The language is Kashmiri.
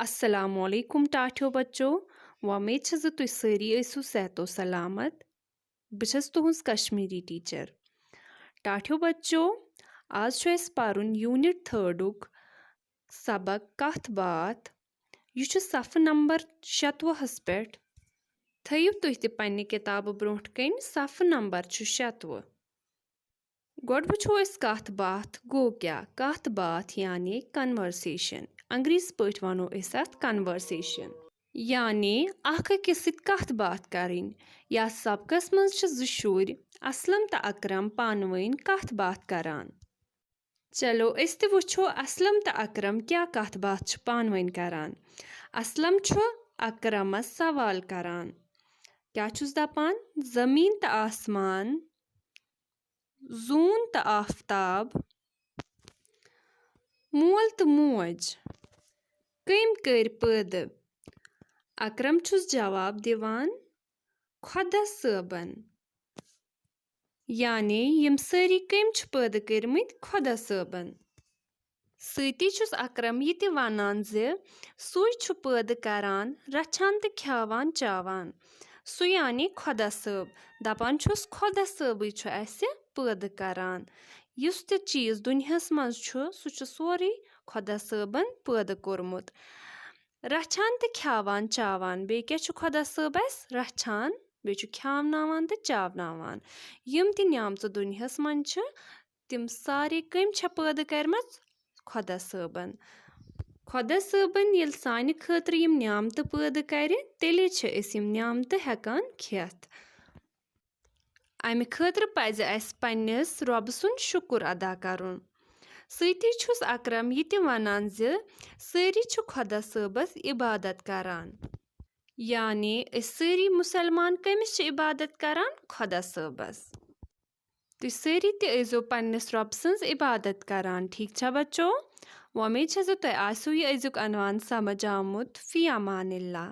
السلام علیکم ٹاٹھیو بچو وۄمید چھَس زِ تُہۍ سٲری ٲسِو صحت و سلامت بہٕ چھَس تُہٕنٛز کشمیٖری ٹیٖچر ٹاٹھیو بچو آز چھُ اَسہِ پرُن یوٗنِٹ 3ُک سبق کتھ باتھ یہِ چھُ صفہٕ نمبر 26 پٮ۪ٹھ تھٲیِو تُہۍ تہِ پننہِ کِتابہٕ برٛونٛٹھ کَنۍ صفہٕ نمبر چھُ 26 گۄڈٕ وٕچھو أسۍ کتھ باتھ گوٚو کیٛاہ کتھ باتھ یعنی کنورسیشن انگریٖزی پٲٹھۍ ونو أسۍ اتھ کنورسیشن یعنی اکھ أکِس سۭتۍ کتھ باتھ کرٕنۍ یتھ سبقس منٛز چھِ زٕ شُرۍ اسلم تہٕ اکرم پانہٕ ؤنۍ کتھ باتھ کران چلو أسۍ تہِ وٕچھو اسلم تہٕ اکرم کیٛاہ کتھ باتھ چھِ پانہٕ ؤنۍ کران اسلم چھُ اکرمس سوال کران کیٛاہ چھُس دپان زمیٖن تہٕ آسمان زوٗن تہٕ آفتاب مول تہٕ موج کٔمۍ کٔرۍ پٲدٕ اکرم چھُس جواب دِوان خۄدا صٲبن یعنی یِم سٲری کٔمۍ چھِ پٲدٕ کٔرمٕتۍ خۄدا صٲبن سۭتی چھُس اکرم یہِ تہِ ونان زِ سُے چھُ پٲدٕ کران رچھان تہٕ کھیاوان چاوان سُہ یعنی خۄدا صٲب دپان چھُس خۄدا صٲبٕے چھُ اسہِ پٲدٕ کران یُس تہِ چیٖز دُنیاہس منٛز چھُ سُہ چھُ سورُے خۄدا صٲبن پٲدٕ کوٚرمُت رچھان تہٕ کھیاوان چاوان بیٚیہِ کیٛاہ چھُ خۄدا صٲب اسہِ رچھان بیٚیہِ چھُ کھیاوناوان تہٕ چاوناوان یِم تہِ نعمژٕ دُنیاہس منٛز چھِ تِم سارے کٔمۍ چھےٚ پٲدٕ کرِمژ خۄدا صٲبن خۄدا صٲبن ییٚلہِ سانہِ خٲطرٕ یِم نعمتہٕ پٲدٕ کرِ تیٚلے چھِ أسۍ یِم نعمتہٕ ہٮ۪کان کھٮ۪تھ امہِ خٲطرٕ پزِ اسہِ پننِس رۄبہٕ سُنٛد شُکر ادا کرُن سۭتی چھُس اکرم یہِ تہِ ونان زِ سٲری چھِ خۄدا صٲبس عبادت کران یعنی أسۍ سٲری مُسلمان کٔمِس چھِ عبادت کران خۄدا صٲبس تُہۍ سٲری تہِ ٲسۍزیو پننِس رۄبہٕ سٕنٛز عبادت کران ٹھیٖک چھا بچو وۄمید چھےٚ زِ تۄہہِ آسیو یہِ أزیُک عنوان سمجھ آمُت فی امان اللہ